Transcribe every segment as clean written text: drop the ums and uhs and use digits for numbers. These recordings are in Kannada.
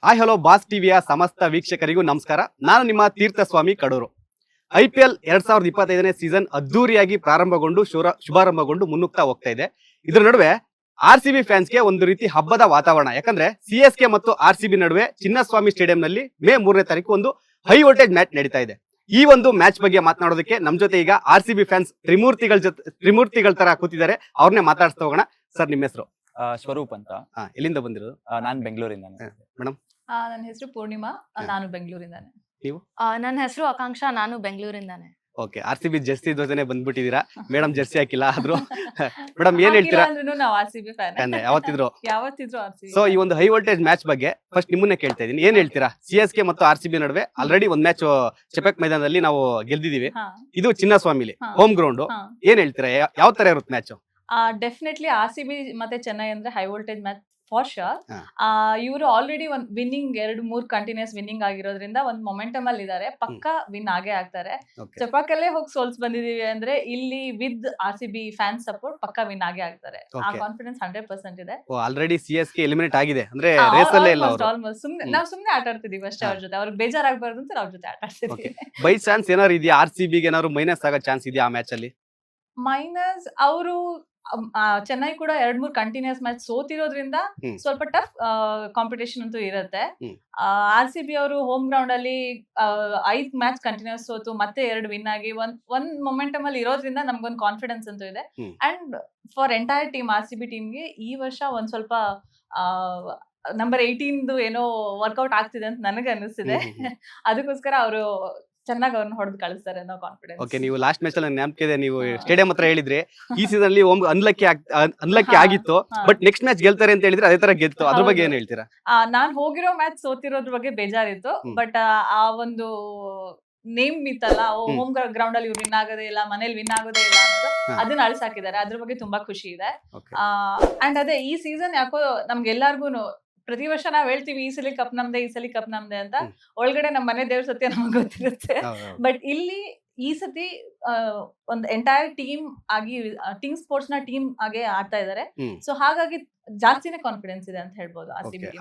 ಹಾಯ್ ಹಲೋ ಬಾಸ್ ಟಿವಿಯ ಸಮಸ್ತ ವೀಕ್ಷಕರಿಗೂ ನಮಸ್ಕಾರ. ನಾನು ನಿಮ್ಮ ತೀರ್ಥಸ್ವಾಮಿ ಕಡೂರು. IPL 2025ನೇ ಸೀಸನ್ ಅದ್ದೂರಿಯಾಗಿ ಪ್ರಾರಂಭಗೊಂಡು ಶುಭಾರಂಭಗೊಂಡು ಮುನ್ನುಗ್ತಾ ಹೋಗ್ತಾ ಇದೆ. ಇದರ ನಡುವೆ RCB ಫ್ಯಾನ್ಸ್ಗೆ ಒಂದು ರೀತಿ ಹಬ್ಬದ ವಾತಾವರಣ. ಯಾಕಂದ್ರೆ CSK ಮತ್ತು RCB ನಡುವೆ ಚಿನ್ನಸ್ವಾಮಿ ಸ್ಟೇಡಿಯಂನಲ್ಲಿ ಮೇ 3ನೇ ತಾರೀಕು ಒಂದು ಹೈ ವೋಲ್ಟೇಜ್ ಮ್ಯಾಚ್ ನಡೀತಾ ಇದೆ. ಈ ಒಂದು ಮ್ಯಾಚ್ ಬಗ್ಗೆ ಮಾತನಾಡೋದಕ್ಕೆ ನಮ್ ಜೊತೆ ಈಗ RCB ಫ್ಯಾನ್ಸ್ ತ್ರಿಮೂರ್ತಿಗಳ ತರ ಕೂತಿದ್ದಾರೆ. ಅವ್ರನ್ನೇ ಮಾತಾಡ್ಸ್ತಾ ಹೋಗೋಣ. ಸರ್, ನಿಮ್ಮ ಹೆಸರು? ಸ್ವರೂಪ್ ಅಂತ. ಎಲ್ಲಿಂದ ಬಂದಿರೋದು? ನಾನ್ ಬೆಂಗಳೂರಿಂದ. ಮೇಡಮ್? ನನ್ನ ಹೆಸರು ಪೂರ್ಣಿಮಾ, ನಾನು ಬೆಂಗಳೂರಿಂದಾನೆ. ನೀವು? ನನ್ನ ಹೆಸರು ಆಕಾಂಕ್ಷಾ, ನಾನು ಬೆಂಗಳೂರಿಂದಾನೆ. ಓಕೆ, RCB ಜರ್ಸಿ ಜೊತೆನೆ ಬಂದ್ಬಿಟ್ಟಿದೀರಾ. ಮೇಡಮ್ ಜರ್ಸಿ ಹಾಕಿಲ್ಲ ಆದ್ರೂ. ಮೇಡಮ್ ಏನ್ ಹೇಳ್ತೀರಾ? ನಾವು RCB ಫ್ಯಾನ್, ಯಾವತ್ತಿದ್ರು RCB. ಸೊ ಈ ಒಂದು ಹೈ ವೋಲ್ಟೇಜ್ ಮ್ಯಾಚ್ ಬಗ್ಗೆ ಫಸ್ಟ್ ನಿಮ್ಮನ್ನೇ ಕೇಳ್ತಾ ಇದೀನಿ. ಏನ್ ಹೇಳ್ತೀರಾ? CSK ಮತ್ತು RCB ನಡುವೆ ಆಲ್ರೆಡಿ ಒಂದ್ ಮ್ಯಾಚ್ ಚೆಪಕ್ ಮೈದಾನದಲ್ಲಿ ನಾವು ಗೆಲ್ದಿದೀವಿ. ಇದು ಚಿನ್ನಸ್ವಾಮಿಲಿ ಹೋಮ್ ಗ್ರೌಂಡ್. ಏನ್ ಹೇಳ್ತೀರಾ? ಯಾವ ತರ ಇರುತ್ತೆ ಮ್ಯಾಚ್? ಡೆಫಿನೆಟ್ಲಿ RCB ಮತ್ತೆ ಚೆನ್ನೈ ಅಂದ್ರೆ high voltage match for sure. ಇವರು ಆಲ್ರೆಡಿ ಒಂದ್ ವಿನ್ನಿಂಗ್ 2-3 ಕಂಟಿನ್ಯೂಸ್ ವಿನ್ನಿಂಗ್ ಆಗಿರೋದ್ರಿಂದ ಒಂದ್ ಮೊಮೆಂಟಮ್ ಅಲ್ಲಿ ಇದಾರೆ. ಪಕ್ಕ ವಿನ್ ಆಗೇ ಆಗ್ತಾರೆ. ಚಪಾಕಲ್ಲೇ ಹೋಗಿ ಸೋಲ್ಸ್ ಬಂದಿದೀವಿ ಅಂದ್ರೆ ಇಲ್ಲಿ ವಿತ್ RCB ಫ್ಯಾನ್ ಸಪೋರ್ಟ್ ಪಕ್ಕ ವಿನ್ ಆಗೇ ಆಗ್ತಾರೆ. ಆ ಕಾನ್ಫಿಡೆನ್ಸ್ 100% ಇದೆ. ಆಲ್ರೆಡಿ CSK ಎಲಿಮಿನೇಟ್ ಆಗಿದೆ ಅಂದ್ರೆ ರೇಸ್ ಅಲ್ಲೇ ಇಲ್ಲ ಅವರು. ನಾವ್ ಸುಮ್ನೆ ಆಟ ಆಡ್ತಿದೀವಿ ಅಷ್ಟೇ ಅವ್ರ ಜೊತೆ. ಅವ್ರಿಗೆ ಬೇಜಾರಾಗಬಾರ್ದು ಅಂತ ಅವ್ರ ಜೊತೆ ಆಟ ಆಡ್ತಿದೀವಿ. ಬೈ ಚಾನ್ಸ್ ಏನಾದ್ರು ಇದೆಯಾ RCB ಗೆ ಏನಾದ್ರು ಮೈನಸ್ ಆಗೋ ಚಾನ್ಸ್ ಇದೆಯಾ ಆ ಮ್ಯಾಚ್ ಅಲ್ಲಿ? ಮೈನಸ್ ಅವರು ಚೆನ್ನೈ ಕೂಡ 2-3 ಕಂಟಿನ್ಯೂಸ್ ಮ್ಯಾಚ್ ಸೋತಿರೋದ್ರಿಂದ ಸ್ವಲ್ಪ ಟಫ್ ಕಾಂಪಿಟೇಷನ್ ಅಂತೂ ಇರುತ್ತೆ. RCB ಅವರು ಹೋಮ್ ಗ್ರೌಂಡ್ ಅಲ್ಲಿ 5 ಮ್ಯಾಚ್ ಕಂಟಿನ್ಯೂಸ್ ಸೋತು ಮತ್ತೆ 2 ವಿನ್ ಆಗಿ ಒಂದ್ ಮೊಮೆಂಟಮ್ ಅಲ್ಲಿ ಇರೋದ್ರಿಂದ ನಮ್ಗೊಂದು ಕಾನ್ಫಿಡೆನ್ಸ್ ಅಂತೂ ಇದೆ. And for entire team RCB ಟೀಮ್ಗೆ ಈ ವರ್ಷ ಒಂದ್ ಸ್ವಲ್ಪ ನಂಬರ್ 18 ಏನೋ ವರ್ಕೌಟ್ ಆಗ್ತಿದೆ ಅಂತ ನನಗೆ ಅನಿಸ್ತಿದೆ. ಅದಕ್ಕೋಸ್ಕರ ಅವರು ಚೆನ್ನಾಗಿ ಅವ್ರನ್ನ ಹೊಡೆದು ಕಳಿಸ್ತಾರೆ ಅನ್ನೋ ಕಾನ್ಫಿಡೆನ್ಸ್. ಓಕೆ, ನೀವು ಲಾಸ್ಟ್ ಮ್ಯಾಚ್ ಅಲ್ಲಿ ನೆನಪಿದೆ, ನೀವು ಸ್ಟೇಡಿಯಂ ಹತ್ರ ಹೇಳಿದ್ರಿ ಈ ಸೀಸನ್ ಅಲ್ಲಿ ಅನ್ಲಕ್ಕಿ ಆಗಿತ್ತು, ಬಟ್ ನೆಕ್ಸ್ಟ್ ಮ್ಯಾಚ್ ಗೆಲ್ತಾರೆ ಅಂತ ಹೇಳಿದ್ರೆ ಅದೇ ತರ ಗೆಲ್ತು. ಅದ್ರ ಬಗ್ಗೆ ಏನ್ ಹೇಳ್ತೀರಾ? ನಾನ್ ಹೋಗಿರೋ ಮ್ಯಾಚ್ ಸೋತಿರೋದ್ರ ಬಗ್ಗೆ ಬೇಜಾರಿತ್ತು. ಬಟ್ ಆ ಒಂದು ನೇಮ್ ಇತ್ತಲ್ಲ, ಹೋಮ್ ಗ್ರೌಂಡ್ ಅಲ್ಲಿ ವಿನ್ ಆಗೋದೇ ಇಲ್ಲ, ಮನೇಲಿ ವಿನ್ ಆಗೋದೇ ಇಲ್ಲ ಅನ್ನೋದು, ಅದನ್ನ ಅಳಿಸಾಕಿದ್ದಾರೆ. ಅದ್ರ ಬಗ್ಗೆ ತುಂಬಾ ಖುಷಿ ಇದೆ. ಅಂಡ್ ಅದೇ ಈ ಸೀಸನ್ ಯಾಕೋ ನಮ್ಗೆಲ್ಲಾರ್ಗು ಪ್ರತಿ ವರ್ಷ ನಾವ್ ಹೇಳ್ತೀವಿ ಈ ಸಲ ಕಪ್ ನಮ್ದೆ, ಈ ಸಲ ಕಪ್ ನಮ್ದೆ ಅಂತ. ಒಳಗಡೆ ನಮ್ ಮನೆ ದೇವ್ರ ಸತ್ಯ ನಮಗ್ ಗೊತ್ತಿರುತ್ತೆ. ಬಟ್ ಇಲ್ಲಿ ಈ ಸತಿ ಒಂದ್ ಎಂಟೈರ್ ಟೀಮ್ ಆಗಿ ಟೀಮ್ ಸ್ಪೋರ್ಟ್ಸ್ ನ ಟೀಮ್ ಆಗಿ ಆಡ್ತಾ ಇದಾರೆ. ಸೊ ಹಾಗಾಗಿ ಜಾಸ್ತಿನೇ ಕಾನ್ಫಿಡೆನ್ಸ್ ಇದೆ ಅಂತ ಹೇಳ್ಬೋದು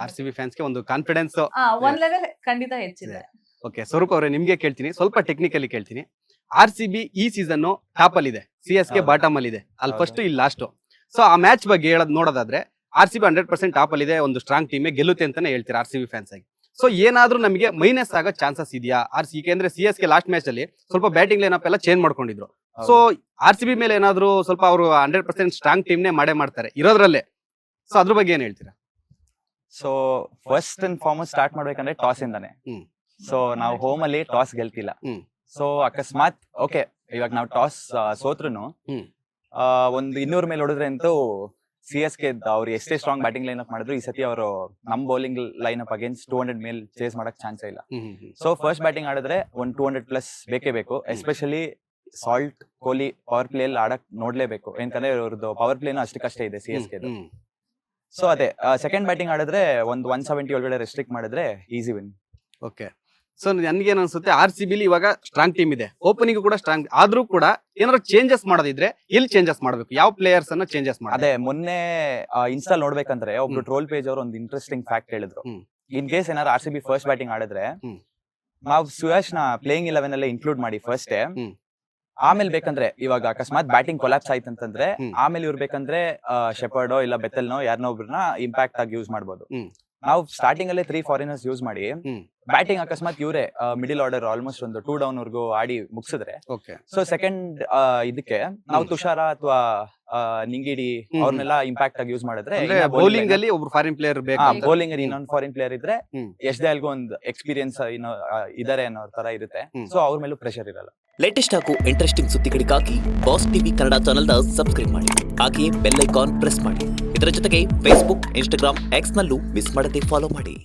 RCB ಫ್ಯಾನ್ಸ್ ಗೆ. ಒಂದು ಕಾನ್ಫಿಡೆನ್ಸ್ ಒಂದ್ ಲೆವೆಲ್ ಖಂಡಿತ ಹೆಚ್ಚಿದೆ. ಓಕೆ, ಸ್ವರೂಪ್ ಅವರೇ, ನಿಮ್ಗೆ ಕೇಳ್ತೀನಿ, ಸ್ವಲ್ಪ ಟೆಕ್ನಿಕಲಿ ಕೇಳ್ತೀನಿ. RCB ಈ ಸೀಸನ್ ಟಾಪ್ ಅಲ್ಲಿ ಇದೆ, CSK ಬಾಟಮ್ ಅಲ್ಲಿ ಇದೆ, ಅಲ್ಲಿ ಫಸ್ಟ್ ಇಲ್ಲಿ ಲಾಸ್ಟ್. ಸೊ ಆ ಮ್ಯಾಚ್ ಬಗ್ಗೆ ನೋಡೋದಾದ್ರೆ RCB 100% ಟಾಪ್ ಅಲ್ಲಿ ಇದೆ, ಒಂದು ಸ್ಟ್ರಾಂಗ್ ಟೀಮ್ ಗೆಲ್ಲುತ್ತೆ ಅಂತಾನೆ ಹೇಳ್ತೀರಾ RCB ಫ್ಯಾನ್ಸ್ ಆಗಿ. ಸೊ ಏನಾದ್ರೂ ನಮಗೆ ಮೈನಸ್ ಆಗೋ ಚಾನ್ಸಸ್ ಇದೆಯಾ ಯಾಕೆಂದ್ರೆ CSK ಲಾಸ್ಟ್ ಮ್ಯಾಚ್ ಅಲ್ಲಿ ಸ್ವಲ್ಪ ಬ್ಯಾಟಿಂಗ್ ಲೈನಪ್ ಎಲ್ಲ ಚೇಂಜ್ ಮಾಡ್ಕೊಂಡಿದ್ರು. ಸೊ RCB ಮೇಲೆ ಏನಾದ್ರು ಸ್ವಲ್ಪ ಅವರು 100% ಸ್ಟ್ರಾಂಗ್ ಟೀಮ್ ನೇ ಮಾಡ್ತಾರೆ ಇರೋದ್ರಲ್ಲೇ. ಸೊ ಅದ್ರ ಬಗ್ಗೆ ಏನ್ ಹೇಳ್ತೀರಾ? So first and foremost start ಮಾಡ್ಬೇಕಂದ್ರೆ ಟಾಸ್ ಇಂದಾನೆ. ಸೊ ನಾವು ಹೋಮ್ ಅಲ್ಲಿ ಟಾಸ್ ಗೆಲ್ತಿಲ್ಲ. ಸೊ ಅಕಸ್ಮಾತ್ ಓಕೆ, ಇವಾಗ ನಾವು ಟಾಸ್ ಸೋತ್ರುನು ಒಂದು 200 ಮೇಲೆ ಹೊಡೆದ್ರೆ ಅಂತೂ CSK ಅವ್ರು ಎಷ್ಟೇ ಸ್ಟ್ರಾಂಗ್ ಬ್ಯಾಟಿಂಗ್ ಲೈನ್ ಅಪ್ ಮಾಡಿದ್ರು ಈ ಸತಿ ಅವರು ನಮ್ ಬೌಲಿಂಗ್ ಲೈನ್ ಅಪ್ ಅಗೇನ್ಸ್ಟ್ 200 ಮೇಲ್ ಚೇಸ್ ಮಾಡಕ್ ಚಾನ್ಸ್ ಇಲ್ಲ. ಸೊ ಫಸ್ಟ್ ಬ್ಯಾಟಿಂಗ್ ಆಡಿದ್ರೆ ಒಂದು 200+ ಬೇಕೇ ಬೇಕು. Especially salt Kohli power play ಅಲ್ಲಿ ಆಡಕ್ ನೋಡ್ಲೇಬೇಕು, ಯಾಕಂದ್ರೆ ಅವ್ರದ್ದು ಪವರ್ ಪ್ಲೇನು ಅಷ್ಟಕ್ಕಷ್ಟೇ ಇದೆ CSK. ಸೊ ಅದೇ ಸೆಕೆಂಡ್ ಬ್ಯಾಟಿಂಗ್ ಆಡಿದ್ರೆ ಒಂದು 170 ಒಳಗಡೆ ರೆಸ್ಟ್ರಿಕ್ಟ್ ಮಾಡಿದ್ರೆ ಈಸಿ ವಿನ್. ಓಕೆ, ಸೊ ನನ್ಗೇನ್ ಅನ್ಸುತ್ತೆ, RCB ಇವಾಗ ಸ್ಟ್ರಾಂಗ್ ಟೀಮ್ ಇದೆ, ಓಪನಿಂಗ್ ಕೂಡ ಸ್ಟ್ರಾಂಗ್, ಆದ್ರೂ ಕೂಡ ಏನಾದ್ರು ಚೇಂಜಸ್ ಮಾಡೋದಿದ್ರೆ ಎಲ್ಲಿ ಚೇಂಜಸ್ ಮಾಡ್ಬೇಕು, ಯಾವ ಪ್ಲೇಯರ್ಸ್ ಅನ್ನ ಚೇಂಜಸ್ ಮಾಡಿ? ಅದೇ ಮೊನ್ನೆ ಇನ್ಸ್ಟಾಲ್ ನೋಡ್ಬೇಕಂದ್ರೆ ಒಬ್ರು ಟ್ರೋಲ್ ಪೇಜ್ ಅವರು ಒಂದು ಇಂಟ್ರೆಸ್ಟಿಂಗ್ ಫ್ಯಾಕ್ಟ್ ಹೇಳಿದ್ರು. ಇನ್ ಕೇಸ್ ಏನಾದ್ರು RCB ಫಸ್ಟ್ ಬ್ಯಾಟಿಂಗ್ ಆಡಿದ್ರೆ ನಾವು ಸುಯಾಶ್ ನ ಪ್ಲೇಯಿಂಗ್ 11 ಅಲ್ಲೇ ಇನ್ಕ್ಲೂಡ್ ಮಾಡಿ ಫಸ್ಟ್. ಆಮೇಲೆ ಬೇಕಂದ್ರೆ ಇವಾಗ ಅಕಸ್ಮಾತ್ ಬ್ಯಾಟಿಂಗ್ ಕೊಲಾಪ್ಸ್ ಆಯ್ತು ಅಂತಂದ್ರೆ ಆಮೇಲೆ ಇವ್ರು ಬೇಕಂದ್ರೆ ಶೆಪರ್ಡೋ ಇಲ್ಲ ಬೆಥೆಲ್ನೋ ಯಾರನ್ನೋ ಒಬ್ರನ್ನ ಇಂಪ್ಯಾಕ್ಟ್ ಆಗಿ ಯೂಸ್ ಮಾಡ್ಬೋದು. ನಾವು ಸ್ಟಾರ್ಟಿಂಗ್ ಅಲ್ಲೇ 3 ಫಾರಿನರ್ಸ್ ಯೂಸ್ ಮಾಡಿ ಬ್ಯಾಟಿಂಗ್ ಅಕಸ್ಮಾತ್ ಇವರೇ ಮಿಡಿಲ್ ಆರ್ಡರ್ ಆಲ್ಮೋಸ್ಟ್ ಒಂದು 2 ಡೌನ್ ವರ್ಗೂ ಆಡಿ ಮುಗಿಸಿದ್ರೆ, ಸೊ ಸೆಕೆಂಡ್ ಇದಕ್ಕೆ ನಾವು ತುಷಾರ ಅಥವಾ ನಿಂಗಿಡಿ ಅವ್ರನ್ನೆಲ್ಲ ಇಂಪ್ಯಾಕ್ಟ್ ಆಗಿ ಯೂಸ್ ಮಾಡಿದ್ರೆ, ಬೌಲಿಂಗ್ ಅಲ್ಲಿ ಒಬ್ರು ಫಾರಿನ್ ಪ್ಲೇಯರ್ ಬೇಕು, ಬೌಲಿಂಗ್ ಅಲ್ಲಿ ಇನ್ನೊಂದು ಫಾರಿನ್ ಪ್ಲೇಯರ್ ಇದ್ರೆ ಯಶ್ ದಯಾಲ್ಗೂ ಒಂದು ಎಕ್ಸ್ಪೀರಿಯನ್ಸ್ ಇದಾರೆ ಅನ್ನೋ ತರ ಇರುತ್ತೆ. ಸೊ ಅವ್ರ ಮೇಲೂ ಪ್ರೆಷರ್ ಇರಲ್ಲ. ಲೇಟೆಸ್ಟ್ ಹಾಗೂ ಇಂಟ್ರೆಸ್ಟಿಂಗ್ ಸುದ್ದಿಗಳಿಗಾಗಿ ಬಾಸ್ ಟಿವಿ ಕನ್ನಡ ಚಾನೆಲ್ನ ಸಬ್ಸ್ಕ್ರೈಬ್ ಮಾಡಿ, ಹಾಗೆ ಬೆಲ್ ಐಕಾನ್ ಪ್ರೆಸ್ ಮಾಡಿ. ಇದರ ಜೊತೆಗೆ Facebook, Instagram, X ನಲ್ಲೂ ಮಿಸ್ ಮಾಡದೆ ಫಾಲೋ ಮಾಡಿ.